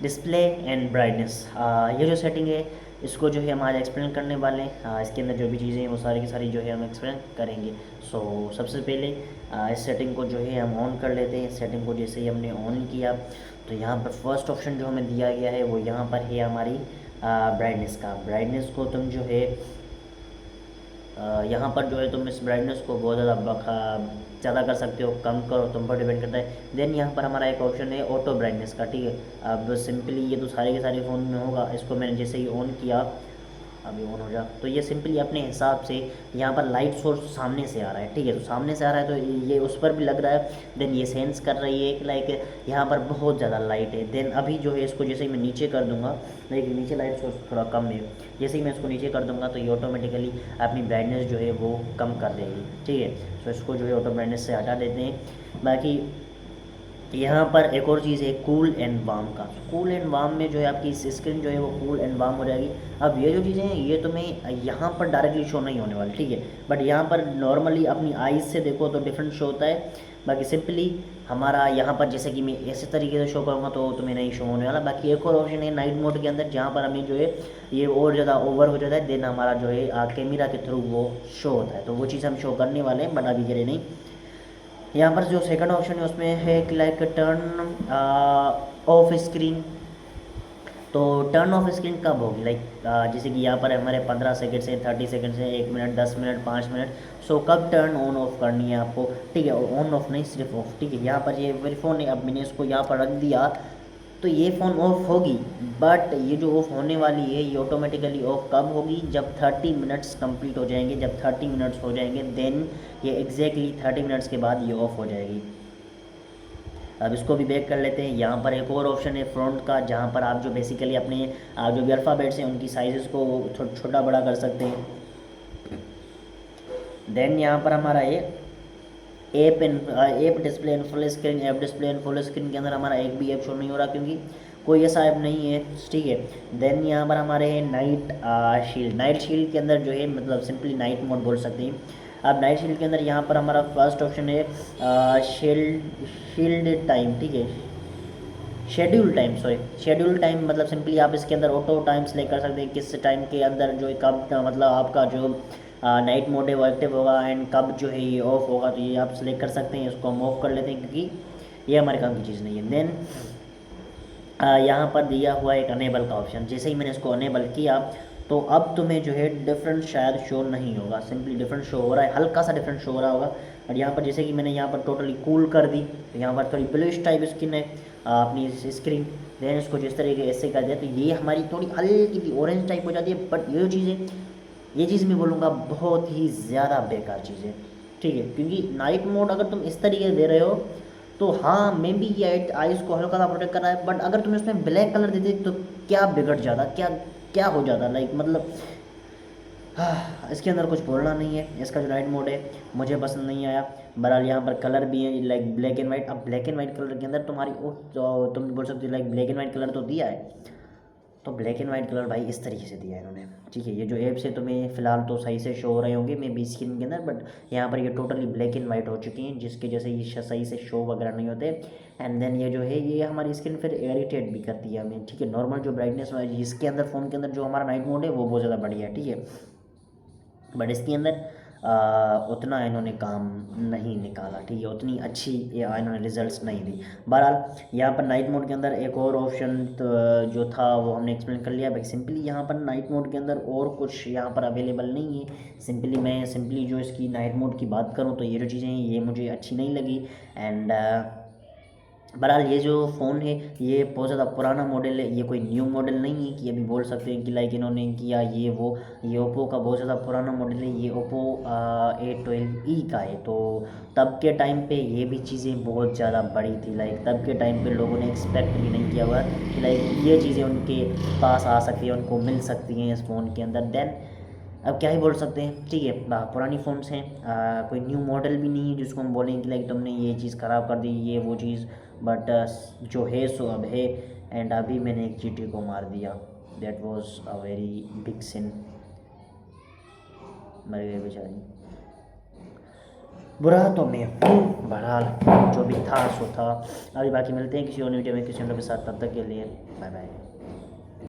Display and brightness, ये जो setting है इसको जो है हम आज एक्सप्लेन करने वाले हैं। इसके अंदर जो भी चीज़ें हैं वो सारी की सारी जो है हम एक्सप्लेन करेंगे। सो सबसे पहले इस सेटिंग को जो है हम ऑन कर लेते हैं। इस सेटिंग को जैसे ही हमने ऑन किया तो यहाँ पर फर्स्ट ऑप्शन जो हमें दिया गया है वो यहाँ पर है हमारी ब्राइटनेस का। ब्राइटनेस को तुम जो है यहाँ पर जो है तुम इस ब्राइटनेस को बहुत ज़्यादा कर सकते हो, कम करो, तुम पर डिपेंड करता है। देन यहाँ पर हमारा एक ऑप्शन है ऑटो ब्राइटनेस का, ठीक है। अब सिंपली ये तो सारे के सारे फ़ोन में होगा। इसको मैंने जैसे ही ऑन किया, अभी ऑन हो जा, तो ये सिंपली अपने हिसाब से यहाँ पर लाइट सोर्स सामने से आ रहा है, ठीक है। तो सामने से आ रहा है तो ये उस पर भी लग रहा है। देन ये सेंस कर रही है कि लाइक यहाँ पर बहुत ज़्यादा लाइट है। देन अभी जो है इसको जैसे ही मैं नीचे कर दूंगा, लाइक नीचे लाइट सोर्स थोड़ा कम है, जैसे ही मैं इसको नीचे कर दूंगा तो ये ऑटोमेटिकली अपनी ब्राइटनेस जो है वो कम कर देगी, ठीक है। तो इसको जो है ऑटो ब्राइटनेस से हटा देते हैं। बाकी यहाँ पर एक और चीज़ है कूल एंड वार्म का। कूल एंड वार्म में जो है आपकी स्क्रीन जो है वो कूल एंड वार्म हो जाएगी। अब ये जो चीज़ें हैं ये तुम्हें यहाँ पर डायरेक्टली शो नहीं होने वाली, ठीक है। बट यहाँ पर नॉर्मली अपनी आईज से देखो तो डिफरेंट शो होता है। बाकी सिंपली हमारा यहाँ पर जैसे कि मैं ऐसे तरीके से शो करूँगा तो तुम्हें नहीं शो होने वाला। बाकी एक और ऑप्शन है नाइट मोड के अंदर, जहाँ पर हमें जो है ये और ज़्यादा ओवर हो जाता है। देन हमारा जो है कैमरा के थ्रू वो शो होता है, तो वो चीज़ हम शो करने वाले हैं, बट अभी के लिए नहीं। यहाँ पर जो सेकंड ऑप्शन है उसमें है कि लाइक टर्न ऑफ स्क्रीन। तो टर्न ऑफ स्क्रीन कब होगी, लाइक जैसे कि यहाँ पर हमारे 15 सेकंड से 30 सेकंड से 1 मिनट 10 मिनट 5 मिनट। सो कब टर्न ऑन ऑफ करनी है आपको, ठीक है। ऑन ऑफ नहीं, सिर्फ ऑफ, ठीक है। यहाँ पर ये मेरी फ़ोन है, अब मैंने इसको यहाँ पर रख दिया तो ये फ़ोन ऑफ होगी। बट ये जो ऑफ होने वाली है ये ऑटोमेटिकली ऑफ कब होगी, जब 30 मिनट्स कंप्लीट हो जाएंगे। जब 30 मिनट्स हो जाएंगे देन ये एग्जैक्टली 30 मिनट्स के बाद ये ऑफ हो जाएगी। अब इसको भी बैक कर लेते हैं। यहाँ पर एक और ऑप्शन है फ्रंट का, जहाँ पर आप जो बेसिकली अपने जो भी अल्फ़ाबेट्स हैं उनकी साइज़ को छोटा बड़ा कर सकते हैं। देन यहाँ पर हमारा ये app display and full screen. App display and full screen के अंदर हमारा एक भी ऐप शो नहीं हो रहा क्योंकि कोई ऐसा ऐप नहीं है, ठीक है। देन यहाँ पर हमारे हैं नाइट शील्ड। नाइट शील्ड के अंदर जो है मतलब सिंपली नाइट मोड बोल सकते हैं। अब नाइट शील्ड के अंदर यहाँ पर हमारा फर्स्ट ऑप्शन है शील्ड टाइम, ठीक है। Schedule time, sorry, schedule time मतलब सिंपली आप इसके अंदर ऑटो टाइम सेलेक्ट कर सकते हैं किस टाइम के अंदर जो है कब मतलब आपका जो नाइट मोड है वो एक्टिव होगा एंड कब जो है ये ऑफ होगा। तो ये आप सेलेक्ट कर सकते हैं। इसको हम ऑफ कर लेते हैं क्योंकि ये हमारे काम की चीज़ नहीं है। देन यहाँ पर दिया हुआ एक अनेबल का ऑप्शन, जैसे ही मैंने इसको अनेबल किया तो अब तुम्हें जो है डिफरेंट शायद शो नहीं होगा, सिंपली डिफरेंट शो हो रहा है, हल्का सा डिफरेंट शो हो रहा होगा। और यहाँ पर जैसे कि मैंने यहाँ पर टोटली कूल कर दी तो यहाँ पर थोड़ी ब्लूइश टाइप स्किन है अपनी स्क्रीन। देन इसको जिस तरीके ऐसे कर दिया तो ये हमारी थोड़ी हल्की सी ऑरेंज टाइप हो जाती है। बट ये चीज़ मैं बोलूँगा बहुत ही ज़्यादा बेकार चीज़ है, ठीक है। क्योंकि नाइट मोड अगर तुम इस तरीके से दे रहे हो तो हाँ मे बी ये आइज़ को हल्का सा प्रोटेक्ट कर रहा है। बट अगर तुम इसमें ब्लैक कलर देते तो क्या बिगड़ जाता, क्या क्या हो जाता, लाइक मतलब इसके अंदर कुछ बोलना नहीं है। इसका जो नाइट मोड है मुझे पसंद नहीं आया। बहरहाल यहाँ पर कलर भी है लाइक ब्लैक एंड वाइट। अब ब्लैक एंड वाइट कलर के अंदर तुम्हारी तो तुम बोल सकते हो like black and white colour तो दिया है, तो ब्लैक एंड वाइट कलर भाई इस तरीके से दिया है इन्होंने, ठीक है। ये जो ऐप से तुम्हें फ़िलहाल तो सही से शो हो रहे होंगे मे बी स्क्रीन के अंदर, बट यहाँ पर ये टोटली ब्लैक एंड वाइट हो चुकी हैं जिसकी जैसे ये सही से शो वगैरह नहीं होते। एंड देन ये जो है ये हमारी स्क्रीन फिर इरिटेट भी करती है हमें, ठीक है। नॉर्मल जो ब्राइटनेस इसके अंदर फ़ोन के अंदर जो हमारा नाइट मोड है वो बहुत ज़्यादा बढ़िया है, ठीक है। बट इसके अंदर उतना इन्होंने काम नहीं निकाला, ठीक है। उतनी अच्छी इन्होंने रिजल्ट्स नहीं दी। बहरहाल यहाँ पर नाइट मोड के अंदर एक और ऑप्शन तो जो था वो हमने एक्सप्लेन कर लिया। भाई सिंपली यहाँ पर नाइट मोड के अंदर और कुछ यहाँ पर अवेलेबल नहीं है। सिंपली जो इसकी नाइट मोड की बात करूँ तो ये जो चीज़ें हैं ये मुझे अच्छी नहीं लगी। एंड बहरहाल ये जो फ़ोन है ये बहुत ज़्यादा पुराना मॉडल है, ये कोई न्यू मॉडल नहीं है कि अभी बोल सकते हैं कि लाइक इन्होंने किया ये वो। ये ओप्पो का बहुत ज़्यादा पुराना मॉडल है, ये ओप्पो A12e का है। तो तब के टाइम पे ये भी चीज़ें बहुत ज़्यादा बड़ी थी, लाइक तब के टाइम पे लोगों ने एक्सपेक्ट भी नहीं किया हुआ कि लाइक ये चीज़ें उनके पास आ सकती हैं, उनको मिल सकती हैं इस फ़ोन के अंदर। देन अब क्या ही बोल सकते हैं, ठीक है। पुरानी फ़ोन्स हैं, कोई न्यू मॉडल भी नहीं है जिसको हम बोलें कि लाइक तुमने ये चीज़ ख़राब कर दी ये वो चीज़। बट जो है सो अब है। एंड अभी मैंने एक चींटी को मार दिया, that was a very big sin, मर गई बेचारी। बुरा तो मैं हूँ, बहरहाल जो भी था सो था। अभी बाकी मिलते हैं किसी और वीडियो में किसी और के साथ, तब तक के लिए बाय बाय।